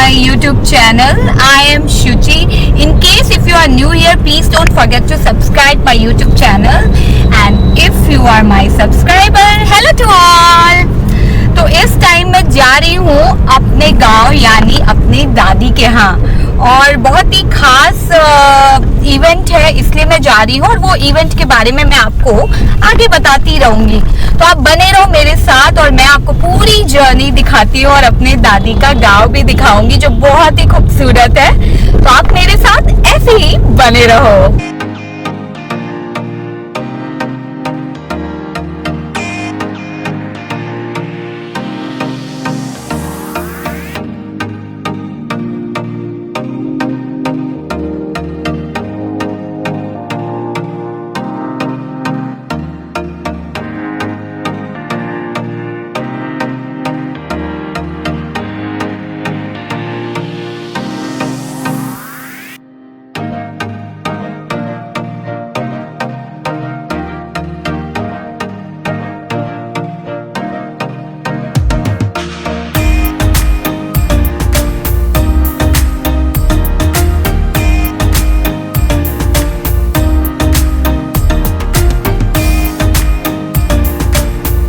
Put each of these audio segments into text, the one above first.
my YouTube channel. I am Shuchi. In case if you are new here, please don't forget to subscribe my YouTube channel. And if you are my subscriber, hello to all. तो इस time मैं जा रही हूँ अपने गांव यानी अपने दादी के यहाँ, और बहुत ही खास इवेंट है इसलिए मैं जा रही हूँ, और वो इवेंट के बारे में मैं आपको आगे बताती रहूंगी। तो आप बने रहो मेरे साथ और मैं आपको पूरी जर्नी दिखाती हूँ और अपने दादी का गांव भी दिखाऊंगी जो बहुत ही खूबसूरत है। तो आप मेरे साथ ऐसे ही बने रहो।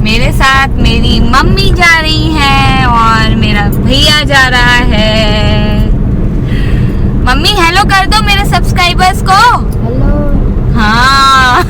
मेरे साथ मेरी मम्मी जा रही है और मेरा भैया जा रहा है। मम्मी हेलो कर दो मेरे सब्सक्राइबर्स को। हेलो। हाँ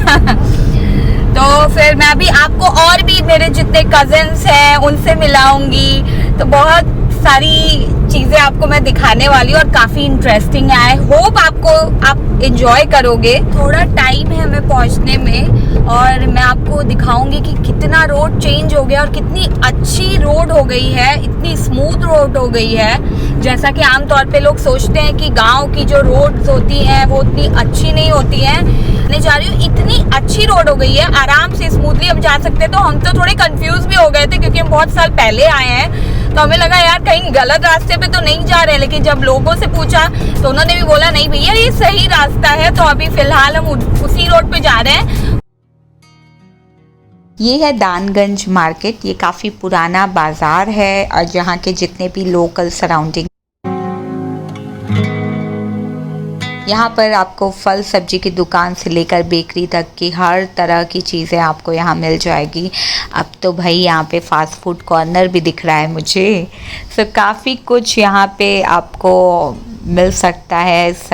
तो फिर मैं अभी आपको और भी मेरे जितने कजिन्स हैं उनसे मिलाऊंगी, तो बहुत सारी चीजें आपको मैं दिखाने वाली हूँ और काफी इंटरेस्टिंग है। आई होप आप एंजॉय करोगे। थोड़ा टाइम है हमें पहुंचने में और मैं आपको दिखाऊंगी कि कितना रोड चेंज हो गया और कितनी अच्छी रोड हो गई है, इतनी स्मूथ रोड हो गई है। जैसा कि आमतौर पे लोग सोचते हैं कि गांव की जो रोड्स होती हैं वो उतनी अच्छी नहीं होती हैं। मैं जा रही हूँ, इतनी अच्छी रोड हो गई है, आराम से स्मूथली हम जा सकते हैं। तो हम तो थोड़े कंफ्यूज भी हो गए थे क्योंकि हम बहुत साल पहले आए हैं, तो हमें लगा यार कहीं गलत रास्ते पे तो नहीं जा रहे। लेकिन जब लोगों से पूछा तो उन्होंने भी बोला नहीं भैया ये सही रास्ता है। तो अभी फिलहाल हम उसी रोड पे जा रहे हैं। ये है दानगंज मार्केट। ये काफ़ी पुराना बाज़ार है और यहाँ के जितने भी लोकल सराउंडिंग, यहाँ पर आपको फल सब्जी की दुकान से लेकर बेकरी तक की हर तरह की चीज़ें आपको यहाँ मिल जाएगी। अब तो भाई यहाँ पे फास्ट फूड कॉर्नर भी दिख रहा है मुझे। सो काफ़ी कुछ यहाँ पे आपको मिल सकता है इस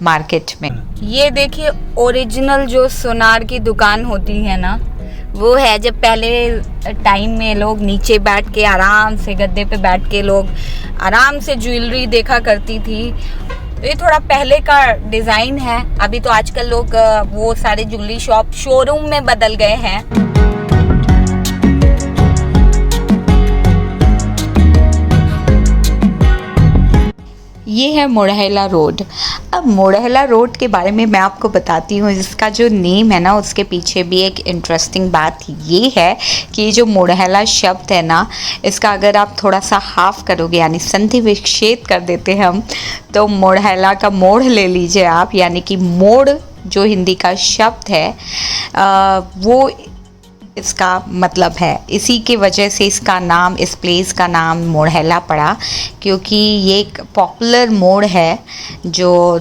मार्केट में। ये देखिए ओरिजिनल जो सोनार की दुकान होती है ना, वो है। जब पहले टाइम में लोग नीचे बैठ के आराम से गद्दे पे बैठ के लोग आराम से ज्वेलरी देखा करती थी। तो ये थोड़ा पहले का डिज़ाइन है। अभी तो आजकल लोग वो सारे ज्वेलरी शॉप शोरूम में बदल गए हैं। ये है मोड़हेला रोड। अब मोड़हेला रोड के बारे में मैं आपको बताती हूँ। इसका जो नेम है ना, उसके पीछे भी एक इंटरेस्टिंग बात ये है कि ये जो मोड़हेला शब्द है ना, इसका अगर आप थोड़ा सा हाफ करोगे यानी संधि विच्छेद कर देते हैं हम, तो मोड़हेला का मोड़ ले लीजिए आप, यानी कि मोड़ जो हिंदी का शब्द है वो इसका मतलब है। इसी की वजह से इसका नाम, इस प्लेस का नाम मोड़हेला पड़ा, क्योंकि ये एक पॉपुलर मोड़ है जो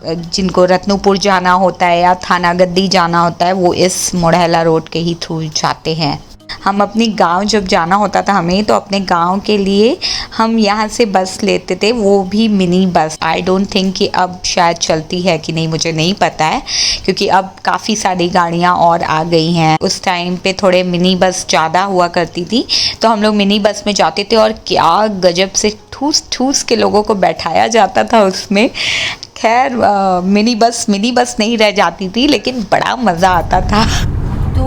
जिनको रत्नपुर जाना होता है या थाना गद्दी जाना होता है वो इस मोड़हेला रोड के ही थ्रू जाते हैं। हम अपने गांव जब जाना होता था हमें, तो अपने गांव के लिए हम यहाँ से बस लेते थे, वो भी mini bus. I don't think कि अब शायद चलती है कि नहीं, मुझे नहीं पता है, क्योंकि अब काफ़ी सारी गाड़ियाँ और आ गई हैं। उस टाइम पे थोड़े मिनी बस ज़्यादा हुआ करती थी, तो हम लोग मिनी बस में जाते थे और क्या गजब से ठूस ठूस के लोगों को बैठाया जाता था उसमें। खैर मिनी बस नहीं रह जाती थी, लेकिन बड़ा मज़ा आता था। तो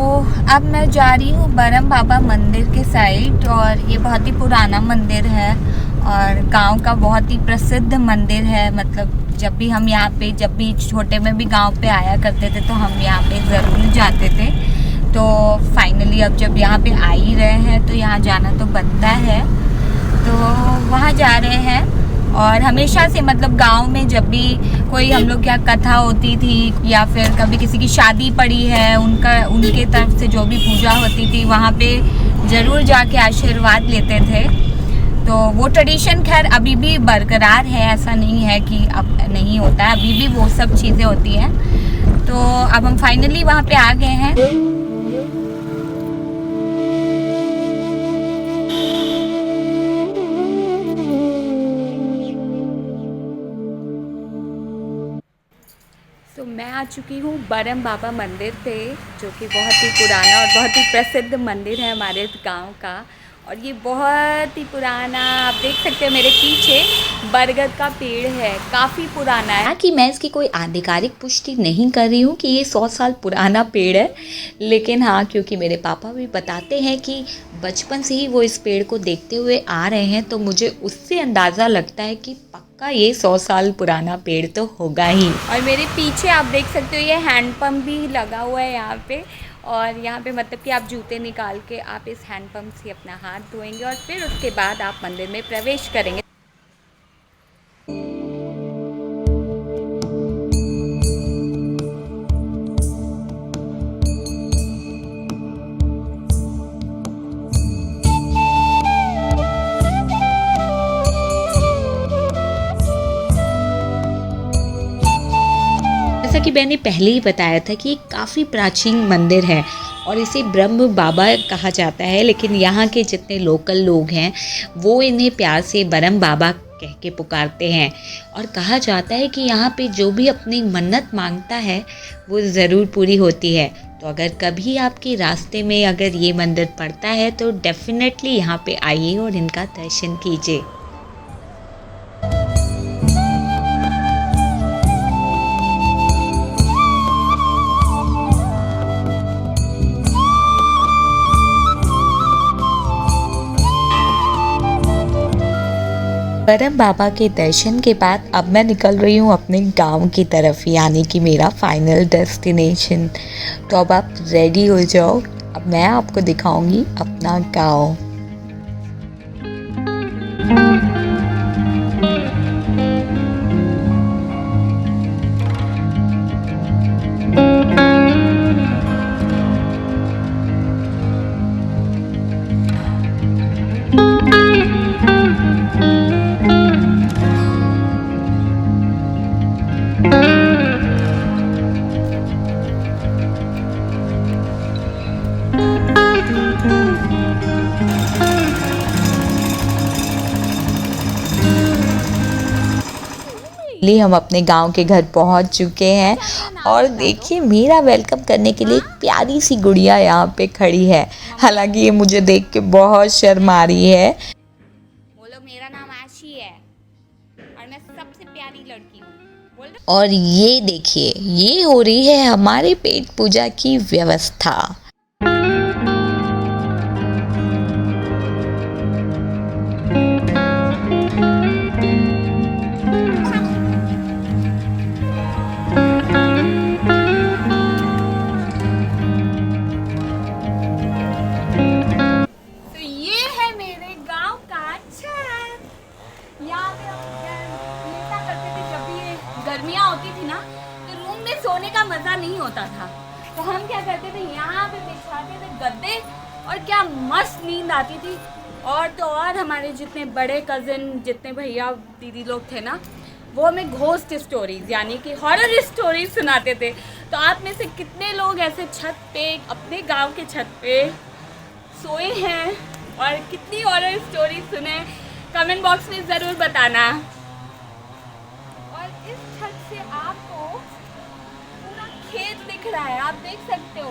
अब मैं जा रही हूँ बरम बाबा मंदिर के साइड, और ये बहुत ही पुराना मंदिर है और गांव का बहुत ही प्रसिद्ध मंदिर है। मतलब जब भी हम यहाँ पे, जब भी छोटे में भी गांव पे आया करते थे तो हम यहाँ पे ज़रूर जाते थे। तो फाइनली अब जब यहाँ पे आ ही रहे हैं तो यहाँ जाना तो बनता है, तो वहाँ जा रहे हैं। और हमेशा से मतलब गांव में जब भी कोई हम लोग क्या कथा होती थी या फिर कभी किसी की शादी पड़ी है, उनके तरफ से जो भी पूजा होती थी वहाँ पे ज़रूर जाके आशीर्वाद लेते थे। तो वो ट्रेडिशन खैर अभी भी बरकरार है, ऐसा नहीं है कि अब नहीं होता है, अभी भी वो सब चीज़ें होती हैं। तो अब हम फाइनली वहाँ पे आ गए हैं। तो मैं आ चुकी हूँ बरम बाबा मंदिर पे, जो कि बहुत ही पुराना और बहुत ही प्रसिद्ध मंदिर है हमारे गांव का। और ये बहुत ही पुराना, आप देख सकते हो मेरे पीछे बरगद का पेड़ है, काफ़ी पुराना है। हालांकि मैं इसकी कोई आधिकारिक पुष्टि नहीं कर रही हूँ कि ये 100 साल पुराना पेड़ है, लेकिन हाँ, क्योंकि मेरे पापा भी बताते हैं कि बचपन से ही वो इस पेड़ को देखते हुए आ रहे हैं, तो मुझे उससे अंदाज़ा लगता है कि पक्का ये 100 साल पुराना पेड़ तो होगा ही। और मेरे पीछे आप देख सकते हो ये हैंडपम्प भी लगा हुआ है यहाँ पे, और यहाँ पे मतलब कि आप जूते निकाल के आप इस हैंडपम्प से अपना हाथ धोएंगे और फिर उसके बाद आप मंदिर में प्रवेश करेंगे। जैसा कि मैंने पहले ही बताया था कि ये काफ़ी प्राचीन मंदिर है और इसे ब्रह्म बाबा कहा जाता है, लेकिन यहाँ के जितने लोकल लोग हैं वो इन्हें प्यार से बरम बाबा कह के पुकारते हैं। और कहा जाता है कि यहाँ पे जो भी अपनी मन्नत मांगता है वो ज़रूर पूरी होती है। तो अगर कभी आपके रास्ते में अगर ये मंदिर पड़ता है तो डेफिनेटली यहाँ पे आइए और इनका दर्शन कीजिए। बरम बाबा के दर्शन के बाद अब मैं निकल रही हूँ अपने गांव की तरफ, यानी कि मेरा फाइनल डेस्टिनेशन। तो अब आप रेडी हो जाओ, अब मैं आपको दिखाऊंगी अपना गांव। हम अपने गांव के घर पहुंच चुके हैं और देखिए मेरा वेलकम करने के लिए एक प्यारी सी गुड़िया यहाँ पे खड़ी है। हालांकि ये मुझे देख के बहुत शर्मा रही है। बोलो मेरा नाम आशी है और मैं सबसे प्यारी लड़की हूँ। और ये देखिए ये हो रही है हमारे पेट पूजा की व्यवस्था। गर्मियाँ होती थी ना तो रूम में सोने का मज़ा नहीं होता था, तो हम क्या करते थे यहाँ पे बिछाते थे गद्दे और क्या मस्त नींद आती थी। और तो और हमारे जितने बड़े कज़न, जितने भैया दीदी लोग थे ना, वो हमें घोस्ट स्टोरीज यानी कि हॉरर स्टोरीज सुनाते थे। तो आप में से कितने लोग ऐसे छत पे अपने गाँव के छत पे सोए हैं और कितनी हॉरर स्टोरीज सुने, कमेंट बॉक्स में ज़रूर बताना। इस छत से आपको पूरा खेत दिख रहा है, आप देख सकते हो।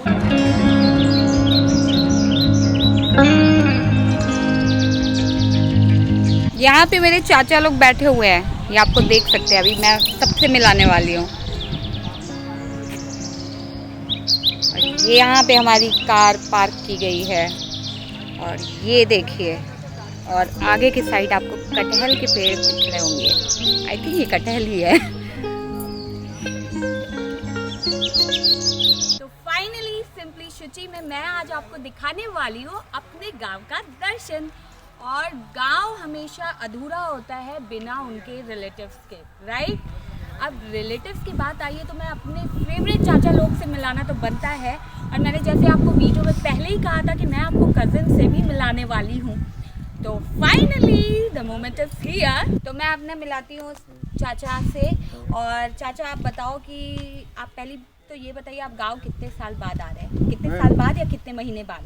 यहाँ पे मेरे चाचा लोग बैठे हुए हैं, ये आपको देख सकते हैं। अभी मैं सबसे मिलाने वाली हूँ। ये यहाँ पे हमारी कार पार्क की गई है और ये देखिए, और आगे की साइड आपको कटहल के पेड़ दिख रहे होंगे। आई थिंक ये कटहल ही है। तो फाइनली सिंपली शुचि में मैं आज आपको दिखाने वाली हूँ अपने गांव का दर्शन। और गांव हमेशा अधूरा होता है बिना उनके रिलेटिव्स के, राइट। अब रिलेटिव्स की बात आई है तो मैं अपने फेवरेट चाचा लोग से मिलाना तो बनता है। और मैंने जैसे आपको वीडियो में पहले ही कहा था कि मैं आपको कज़न से भी मिलाने वाली हूँ। तो finally the moment is here. तो मैं अपने मिलाती हूँ चाचा से। और चाचा आप बताओ कि आप पहली तो ये बताइए, आप गांव कितने साल बाद आ रहे हैं? कितने साल बाद या कितने महीने बाद?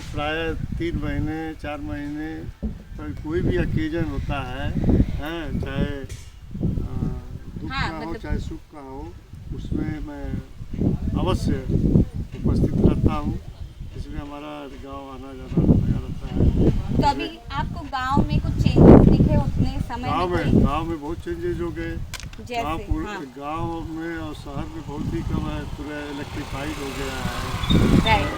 प्राय 3 महीने 4 महीने पर कोई भी ओकेजन होता है, चाहे दुख हाँ, का हो मतलब चाहे सुख का हो, उसमें मैं अवश्य उपस्थित रहता हूँ। इसलिए हमारा गांव आना जाना लगा रहता है। तो अभी आपको गांव में कुछ चेंजेस दिखे उतने समय में? गांव में बहुत चेंजेस हो गए। जैसे गांव में और शहर में बहुत ही कम है, पूरा इलेक्ट्रीफाइड हो गया है, राइट,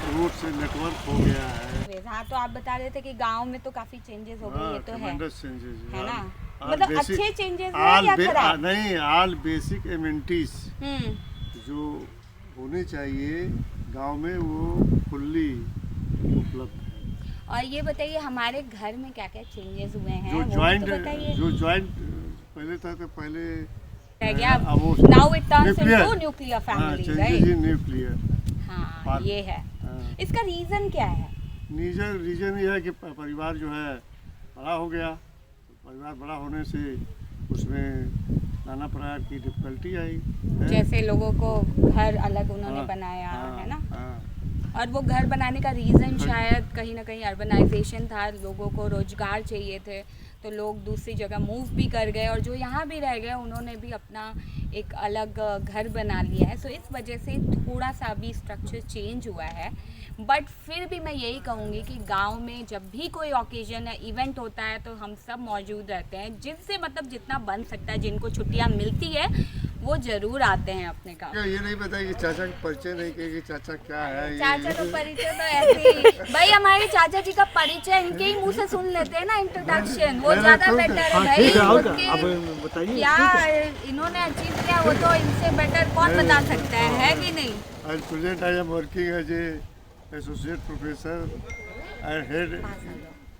रोड से नेटवर्क हो गया है। हाँ, तो आप बता रहे थे कि गांव में तो काफी चेंजेस हो गए। ये तो है ना, मतलब अच्छे चेंजेस हैं या खराब? नहीं, ऑल बेसिक एमिनिटीज हम्म। जो होने चाहिए गांव में वो फुल्ली उपलब्ध है। और ये बताइए हमारे घर में क्या क्या चेंजेस हुए हैं? जो वो भी ज्वाइंट तो बताइए। जो ज्वाइंट पहले था तो पहले रह गया, वो now it turns into nuclear family, right? Nuclear. हाँ, ये है। इसका रीजन क्या है? रीजन ये है कि परिवार जो है बड़ा हो गया। परिवार बड़ा होने से उसमें नाना प्रकार की डिफिकल्टी आई है। जैसे लोगों को घर अलग उन्होंने बनाया है ना। और वो घर बनाने का रीज़न शायद कहीं ना कहीं अर्बनाइजेशन था। लोगों को रोजगार चाहिए थे तो लोग दूसरी जगह मूव भी कर गए, और जो यहाँ भी रह गए उन्होंने भी अपना एक अलग घर बना लिया है। सो इस वजह से थोड़ा सा भी स्ट्रक्चर चेंज हुआ है। बट फिर भी मैं यही कहूँगी कि गांव में जब भी कोई ओकेजन या इवेंट होता है तो हम सब मौजूद रहते हैं, जिनसे मतलब जितना बन सकता है, जिनको छुट्टियाँ मिलती है वो ज़रूर आते हैं अपने गाँव। ये नहीं पता कि चाचा का परिचय नहीं किया कि चाचा क्या है। चाचा तो परिचय तो ऐसे ही भाई, हमारे चाचा जी का परिचय इनके ही मुंह से सुन लेते हैं ना, इंट्रोडक्शन, वो ज्यादा बेटर है भाई। उनके क्या इन्होंने अचीव किया वो तो इनसे बेटर कौन बता सकता है कि नहीं? At present I am working as a associate professor and head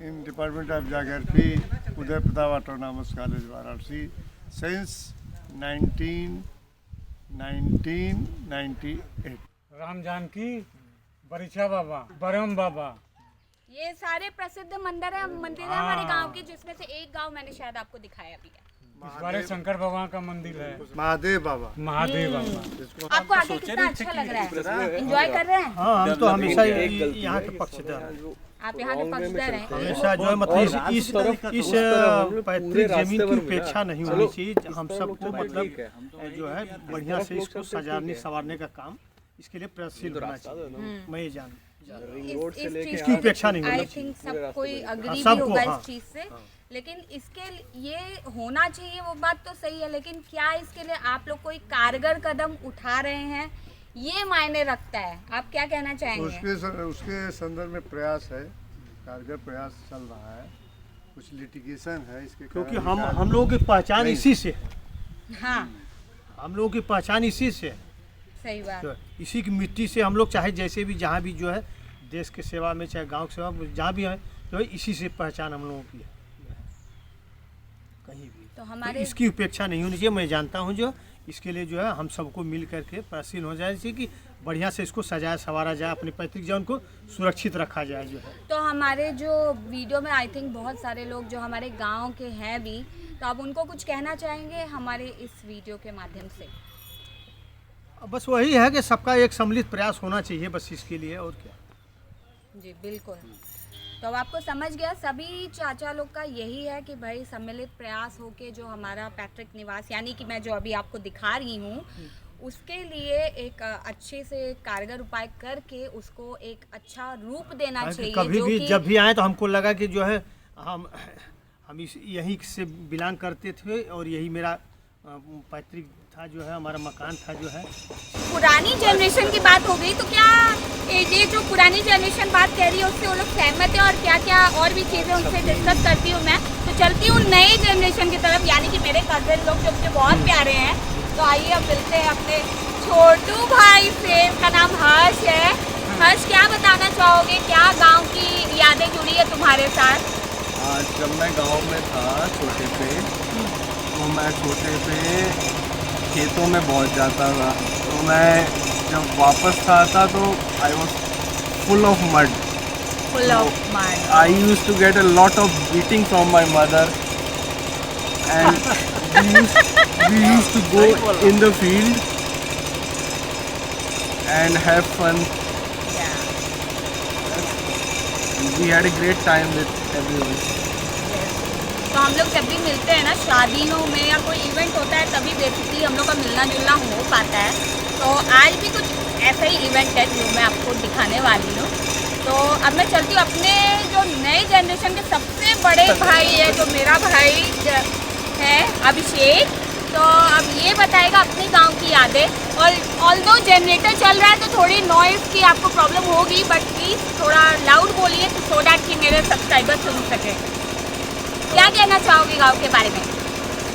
in Department of Geography, Uday Pratap Autonomous College, Varanasi, since 1998. Ram Janaki, बरीछा बाबा, बरम बाबा, ये सारे प्रसिद्ध मंदिर है हमारे गांव के, जिसमें से एक गांव मैंने शायद आपको दिखाया भी है। इस बारे शंकर भगवान का मंदिर है, महादेव बाबा। महादेव बाबा। आपको आगे कितना अच्छा लग रहा है? एंजॉय कर रहे हैं? हाँ, हम तो हमेशा यहाँ के पक्षधर हैं। आप यहाँ के पक्षधर हैं? हमेशा जो है मतलब इस पैतृक जमीन की उपेक्षा नहीं होनी चाहिए। हम सबको मतलब जो है बढ़िया से इसको सजाने संवारने का काम इसके लिए प्रयासशील होना चाहिए। मैं ये जान इसकी उपेक्षा नहीं होनी चाहिए। आई थिंक सब कोई अग्री भी होगा इस चीज से। लेकिन इसके ये होना चाहिए, वो बात तो सही है, लेकिन क्या इसके लिए आप लोग कोई कारगर कदम उठा रहे हैं, ये मायने रखता है। आप क्या कहना चाहेंगे? उसके संदर्भ में प्रयास है, कारगर प्रयास चल रहा है, कुछ लिटिगेशन है इसके, क्योंकि हम लोगों की पहचान इसी से है। हाँ, हम लोगों की पहचान इसी से है। सही बात। तो इसी की मिट्टी से हम लोग चाहे जैसे भी जहाँ भी जो है देश के सेवा में, चाहे गांव की सेवा में, जहाँ भी है तो इसी से पहचान हम लोगों की है कहीं भी। तो हमारे तो इसकी उपेक्षा नहीं होनी चाहिए। मैं जानता हूँ जो इसके लिए जो है हम सबको मिल करके प्रयासशील हो जाए कि बढ़िया से इसको सजाया संवारा जाए, अपने पैतृक जीवन को सुरक्षित रखा जाए जो है। तो हमारे जो वीडियो में आई थिंक बहुत सारे लोग जो हमारे गांव के हैं भी, तो आप उनको कुछ कहना चाहेंगे हमारे इस वीडियो के माध्यम से? बस वही है कि सबका एक सम्मिलित प्रयास होना चाहिए, बस इसके लिए, और क्या। जी बिल्कुल। तो अब आपको समझ गया, सभी चाचा लोग का यही है कि भाई सम्मिलित प्रयास हो के जो हमारा पैतृक निवास, यानी कि मैं जो अभी आपको दिखा रही हूँ, उसके लिए एक अच्छे से कारगर उपाय करके उसको एक अच्छा रूप देना चाहिए। कभी भी जब भी आए तो हमको लगा कि जो है हम यहीं से बिलोंग करते थे और यही मेरा पैतृक था, जो है हमारा मकान था जो है। पुरानी जनरेशन की बात हो गई, तो क्या ये जो पुरानी जनरेशन बात कह रही है उससे वो लोग सहमत है, और क्या क्या और भी चीज़ें उनसे डिस्कस करती हूँ मैं। तो चलती हूँ नई जनरेशन की तरफ, यानी कि मेरे कज़न लोग जो मुझे बहुत प्यारे हैं। तो आइए अब मिलते हैं अपने छोटू भाई से, उसका नाम हर्ष है। हर्ष, क्या बताना चाहोगे, क्या गाँव की यादें जुड़ी है तुम्हारे साथ? जब मैं गांव में था छोटे पे, तो मैं छोटे पे खेतों में पहुंच जाता था। तो मैं जब वापस आता तो I was full of mud. full of mud. I used to get a lot of beating from my mother, and we used to go in the field and have fun. Yeah. We had a great time with everyone. तो हम लोग जब भी मिलते हैं ना शादियों में या कोई इवेंट होता है तभी बेसिकली हम लोग का मिलना जुलना हो पाता है। तो आज भी कुछ ऐसा ही इवेंट है जो मैं आपको दिखाने वाली हूँ। तो अब मैं चलती हूँ अपने जो नए जनरेशन के सबसे बड़े भाई है, जो मेरा भाई है अभिषेक। तो अब ये बताएगा अपने गांव की यादें। और ऑल्दो जनरेटर चल रहा है तो थोड़ी नॉइज़ की आपको प्रॉब्लम होगी, बट प्लीज़ थोड़ा लाउड बोलिए सो दैट कि मेरे सब्सक्राइबर सुन सके। क्या कहना चाहोगे गांव के बारे में?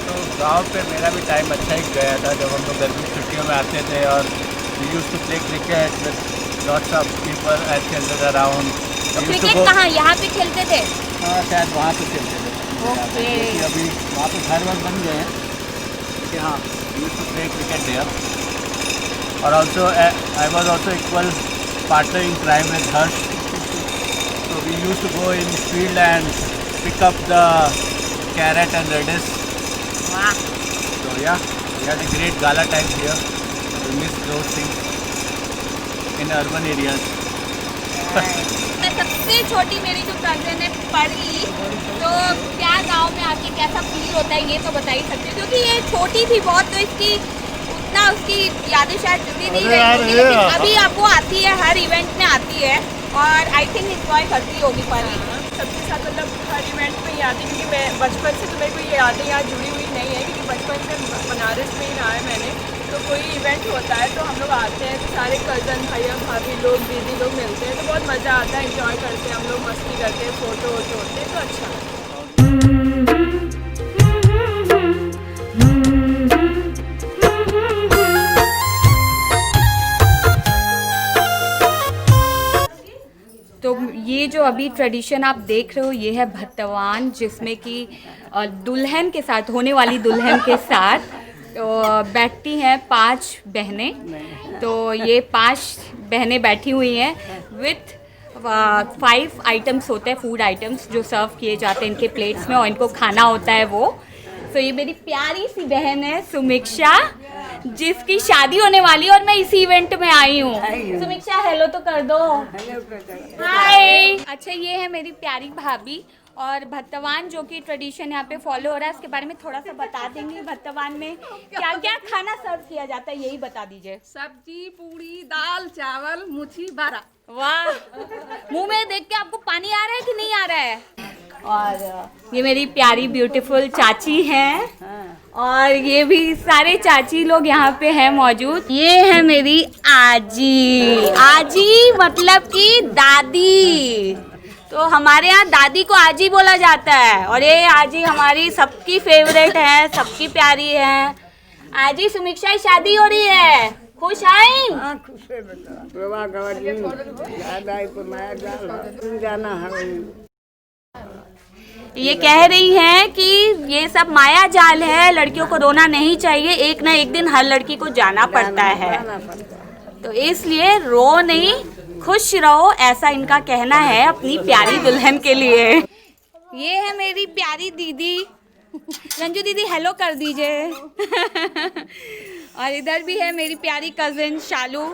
तो गांव पे मेरा भी टाइम अच्छा ही गया था जब हम लोग गर्मी की छुट्टियों में आते थे, और we used to play cricket with lots of people at children around. तो क्रिकेट कहाँ, यहाँ पे खेलते थे? हाँ, शायद वहाँ पे खेलते थे। ओके। अभी वहाँ पे घर वर बन गए हैं, कि हाँ we used to play cricket there. और also I was also equal partner in crime with Harsh. So we used to go in field and pick up the carrot and radish. वाह। So yeah, we had a great gala time here. We miss those things in urban areas. मैं सबसे छोटी मेरी जो cousin है परी, तो क्या गांव में आके कैसा फील होता है ये तो बता ही सकते हो, क्योंकि ये छोटी थी बहुत तो इसकी उतना उसकी यादें शायद जुड़ी नहीं रही होगी, लेकिन अभी अब वो आती है, हर इवेंट में आती है और आई थिंक इंजॉय करती होगी परी। सबके साथ मतलब हर इवेंट में ही आती, क्योंकि मैं बचपन से तो मेरे को ये यादें यहाँ जुड़ी हुई नहीं है, क्योंकि बचपन से बनारस में ही रहा है मैंने। तो कोई इवेंट होता है तो हम लोग आते हैं, तो सारे कज़न भैया भाभी लोग दीदी लोग मिलते हैं, तो बहुत मज़ा आता है, इंजॉय करते हैं हम लोग, मस्ती करते हैं, फ़ोटो वोटो होते हैं, तो अच्छा लगता है। तो ये जो अभी ट्रेडिशन आप देख रहे हो ये है भत्तवान, जिसमें कि दुल्हन के साथ, होने वाली दुल्हन के साथ तो बैठती हैं 5 बहनें। तो ये 5 बहनें बैठी हुई हैं विथ 5 आइटम्स होते हैं, फूड आइटम्स जो सर्व किए जाते हैं इनके प्लेट्स में और इनको खाना होता है वो। तो ये मेरी प्यारी सी बहन है सुमिक्षा, जिसकी शादी होने वाली है और मैं इसी इवेंट में आई हूँ। सुमिक्षा हेलो तो कर दो। हाय। अच्छा ये है मेरी प्यारी भाभी। और भत्तवान जो कि ट्रेडिशन यहाँ पे फॉलो हो रहा है उसके बारे में थोड़ा सा बता देंगे। भत्तवान में क्या क्या खाना सर्व किया जाता है यही बता दीजिए। सब्जी, पूड़ी, दाल, चावल, मुछी, बारा। वाह, मुंह में देख के आपको पानी आ रहा है कि नहीं आ रहा है? और ये मेरी प्यारी ब्यूटीफुल चाची हैं, और ये भी सारे चाची लोग यहाँ पे हैं मौजूद। ये है मेरी आजी। आजी मतलब कि दादी। तो हमारे यहाँ दादी को आजी बोला जाता है, और ये आजी हमारी सबकी फेवरेट है, सबकी प्यारी है। आजी सुमिक्षा की शादी हो रही है, खुश आई? ये कह रही हैं कि ये सब माया जाल है, लड़कियों को रोना नहीं चाहिए, एक ना एक दिन हर लड़की को जाना पड़ता है, तो इसलिए रो नहीं, खुश रहो, ऐसा इनका कहना है अपनी प्यारी दुल्हन के लिए। ये है मेरी प्यारी दीदी रंजू दीदी, हेलो कर दीजिए। और इधर भी है मेरी प्यारी कज़न शालू,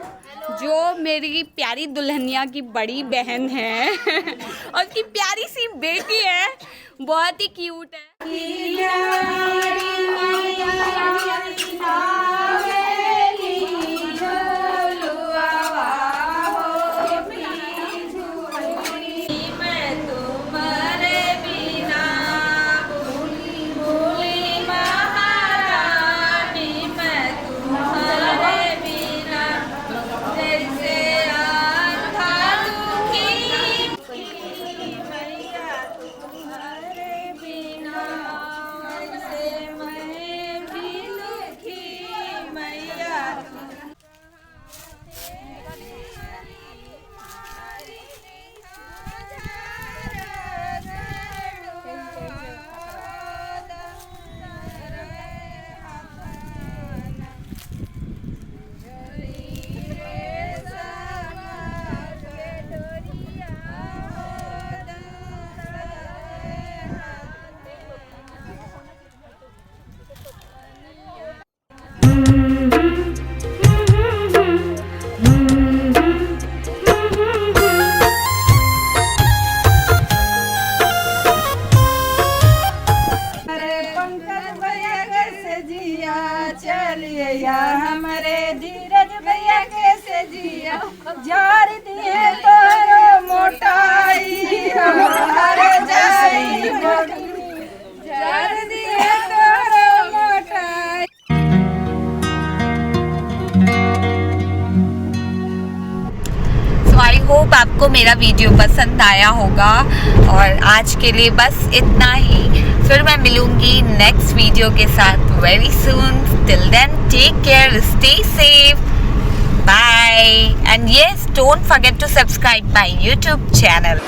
जो मेरी प्यारी दुल्हनिया की बड़ी बहन है और उसकी प्यारी सी बेटी है, बहुत ही क्यूट है। मेरा वीडियो पसंद आया होगा। और आज के लिए बस इतना ही, फिर मैं मिलूंगी नेक्स्ट वीडियो के साथ very soon. Till then take care, stay safe, bye, and yes, don't forget to subscribe my YouTube channel.